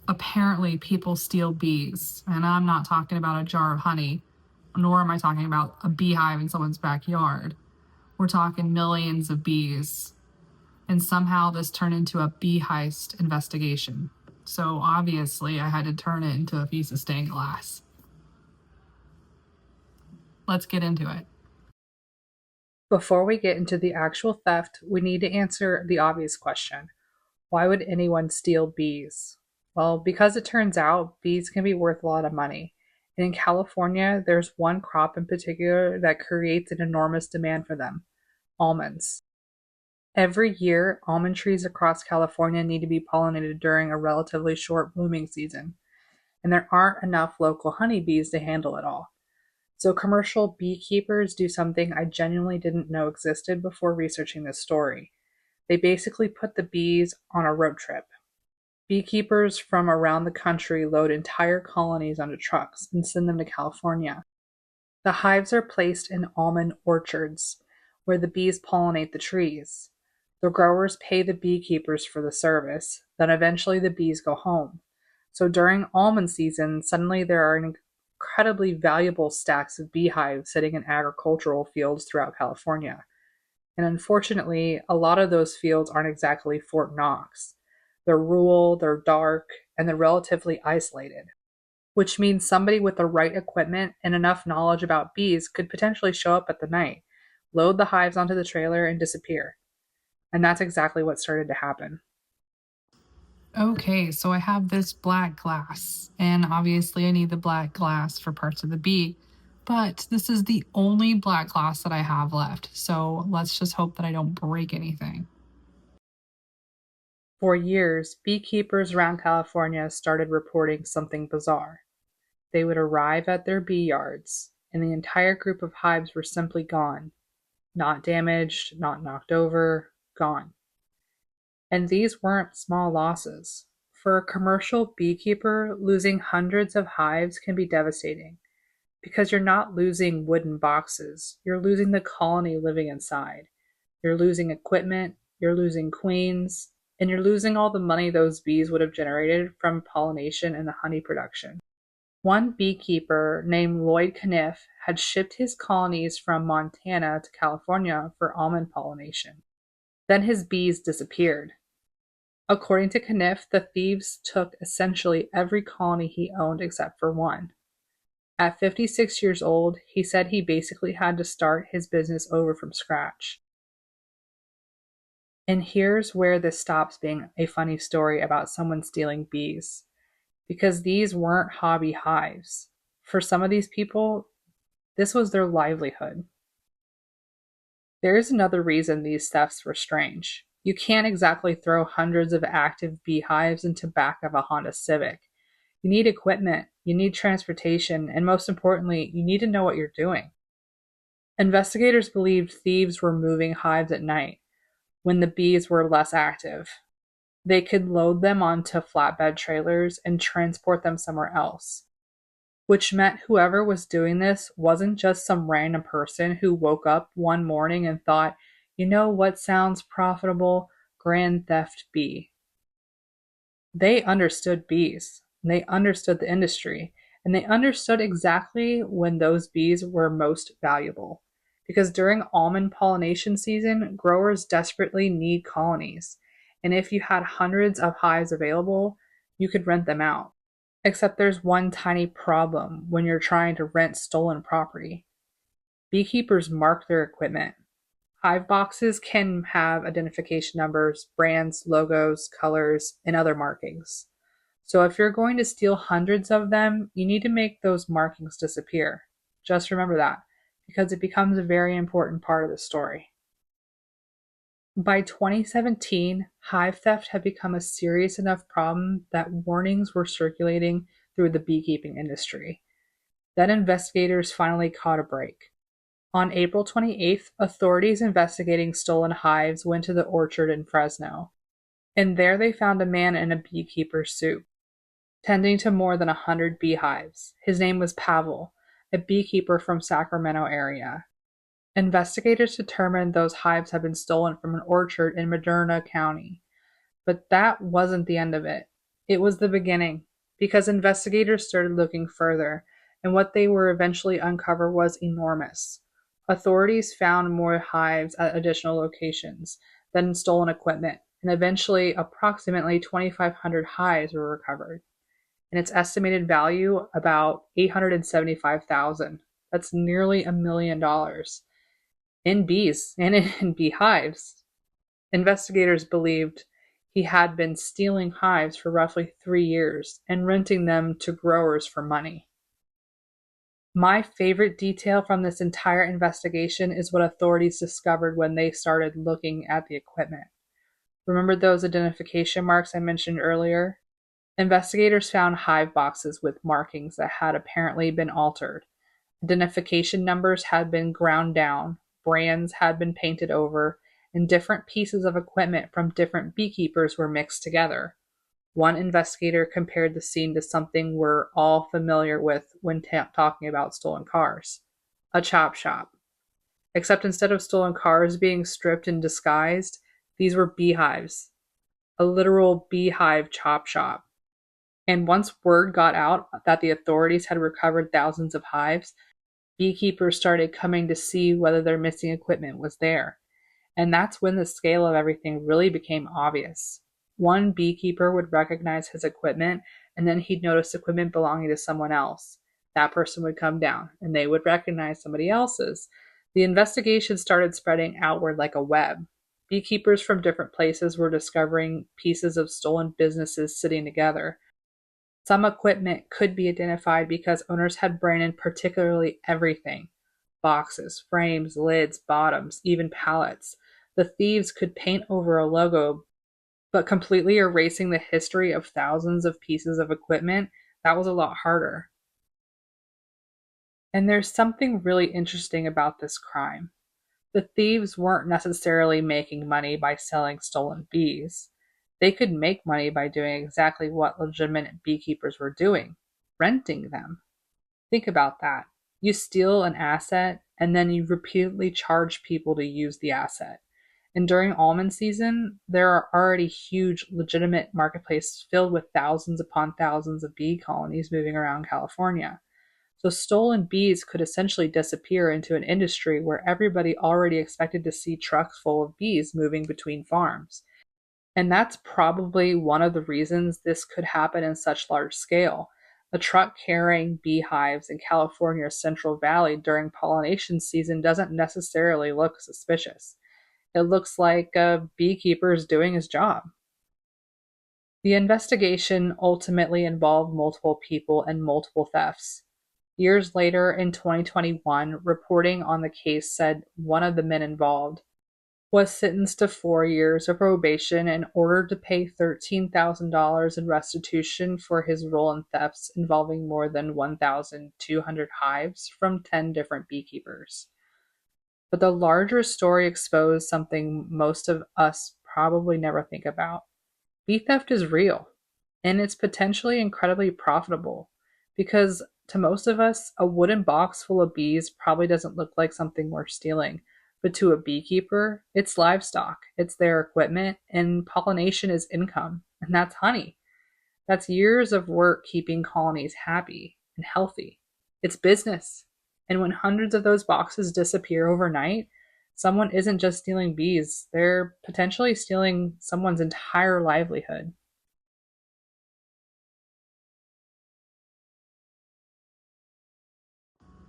apparently people steal bees. And I'm not talking about a jar of honey, nor am I talking about a beehive in someone's backyard. We're talking millions of bees. And somehow this turned into a bee heist investigation. So obviously, I had to turn it into a piece of stained glass. Let's get into it. Before we get into the actual theft, we need to answer the obvious question. Why would anyone steal bees? Well, because it turns out bees can be worth a lot of money. And in California, there's one crop in particular that creates an enormous demand for them: almonds. Every year, almond trees across California need to be pollinated during a relatively short blooming season, and there aren't enough local honeybees to handle it all. So commercial beekeepers do something I genuinely didn't know existed before researching this story. They basically put the bees on a road trip. Beekeepers from around the country load entire colonies onto trucks and send them to California. The hives are placed in almond orchards, where the bees pollinate the trees. The growers pay the beekeepers for the service, then eventually the bees go home. So during almond season, suddenly there are incredibly valuable stacks of beehives sitting in agricultural fields throughout California. And unfortunately, a lot of those fields aren't exactly Fort Knox. They're rural, they're dark, and they're relatively isolated, which means somebody with the right equipment and enough knowledge about bees could potentially show up at the night, load the hives onto the trailer, and disappear. And that's exactly what started to happen. Okay, so I have this black glass, and obviously I need the black glass for parts of the bee. But this is the only black glass that I have left, so let's just hope that I don't break anything. For years, beekeepers around California started reporting something bizarre. They would arrive at their bee yards, and the entire group of hives were simply gone. Not damaged, not knocked over, gone. And these weren't small losses. For a commercial beekeeper, losing hundreds of hives can be devastating because you're not losing wooden boxes, you're losing the colony living inside. You're losing equipment, you're losing queens, and you're losing all the money those bees would have generated from pollination and the honey production. One beekeeper named Lloyd Caniff had shipped his colonies from Montana to California for almond pollination. Then his bees disappeared. According to Caniff, the thieves took essentially every colony he owned except for one. At 56 years old, he said he basically had to start his business over from scratch. And here's where this stops being a funny story about someone stealing bees, because these weren't hobby hives. For some of these people, this was their livelihood. There is another reason these thefts were strange. You can't exactly throw hundreds of active beehives into back of a Honda Civic. You need equipment, you need transportation, and most importantly, you need to know what you're doing. Investigators believed thieves were moving hives at night, when the bees were less active. They could load them onto flatbed trailers and transport them somewhere else, which meant whoever was doing this wasn't just some random person who woke up one morning and thought, you know what sounds profitable? Grand Theft Bee. They understood bees, and they understood the industry, and they understood exactly when those bees were most valuable. Because during almond pollination season, growers desperately need colonies, and if you had hundreds of hives available, you could rent them out. Except there's one tiny problem when you're trying to rent stolen property. Beekeepers mark their equipment. Hive boxes can have identification numbers, brands, logos, colors, and other markings. So if you're going to steal hundreds of them, you need to make those markings disappear. Just remember that, because it becomes a very important part of the story. By 2017, hive theft had become a serious enough problem that warnings were circulating through the beekeeping industry. Then investigators finally caught a break. On April 28th, authorities investigating stolen hives went to the orchard in Fresno, and there they found a man in a beekeeper's suit, tending to more than 100 beehives. His name was Pavel, a beekeeper from Sacramento area. Investigators determined those hives had been stolen from an orchard in Madera County. But that wasn't the end of it. It was the beginning, because investigators started looking further, and what they were eventually uncover was enormous. Authorities found more hives at additional locations, then stolen equipment, and eventually approximately 2,500 hives were recovered. And its estimated value about 875,000. That's nearly $1 million in bees and in beehives. Investigators believed he had been stealing hives for roughly 3 years and renting them to growers for money. My favorite detail from this entire investigation is what authorities discovered when they started looking at the equipment. Remember those identification marks I mentioned earlier? Investigators found hive boxes with markings that had apparently been altered. Identification numbers had been ground down, brands had been painted over, and different pieces of equipment from different beekeepers were mixed together. One investigator compared the scene to something we're all familiar with when talking about stolen cars: a chop shop. Except instead of stolen cars being stripped and disguised, these were beehives, a literal beehive chop shop. And once word got out that the authorities had recovered thousands of hives, beekeepers started coming to see whether their missing equipment was there. And that's when the scale of everything really became obvious. One beekeeper would recognize his equipment, and then he'd notice equipment belonging to someone else. That person would come down, and they would recognize somebody else's. The investigation started spreading outward like a web. Beekeepers from different places were discovering pieces of stolen businesses sitting together. Some equipment could be identified because owners had branded particularly everything: boxes, frames, lids, bottoms, even pallets. The thieves could paint over a logo, but completely erasing the history of thousands of pieces of equipment, that was a lot harder. And there's something really interesting about this crime. The thieves weren't necessarily making money by selling stolen bees. They could make money by doing exactly what legitimate beekeepers were doing: renting them. Think about that. You steal an asset and then you repeatedly charge people to use the asset. And during almond season, there are already huge legitimate marketplaces filled with thousands upon thousands of bee colonies moving around California. So stolen bees could essentially disappear into an industry where everybody already expected to see trucks full of bees moving between farms. And that's probably one of the reasons this could happen in such large scale. A truck carrying beehives in California's Central Valley during pollination season doesn't necessarily look suspicious. It looks like a beekeeper is doing his job. The investigation ultimately involved multiple people and multiple thefts. Years later, in 2021, reporting on the case said one of the men involved was sentenced to 4 years of probation and ordered to pay $13,000 in restitution for his role in thefts involving more than 1,200 hives from 10 different beekeepers. But the larger story exposed something most of us probably never think about. Bee theft is real, and it's potentially incredibly profitable, because to most of us, a wooden box full of bees probably doesn't look like something worth stealing. But to a beekeeper, it's livestock, it's their equipment, and pollination is income. And that's honey. That's years of work keeping colonies happy and healthy. It's business. And when hundreds of those boxes disappear overnight, someone isn't just stealing bees, they're potentially stealing someone's entire livelihood.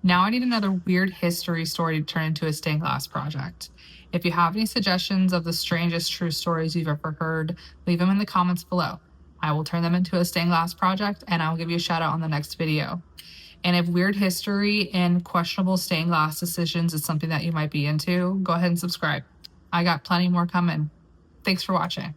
Now I need another weird history story to turn into a stained glass project. If you have any suggestions of the strangest true stories you've ever heard, leave them in the comments below. I will turn them into a stained glass project and I will give you a shout out on the next video. And if weird history and questionable stained glass decisions is something that you might be into, go ahead and subscribe. I got plenty more coming. Thanks for watching.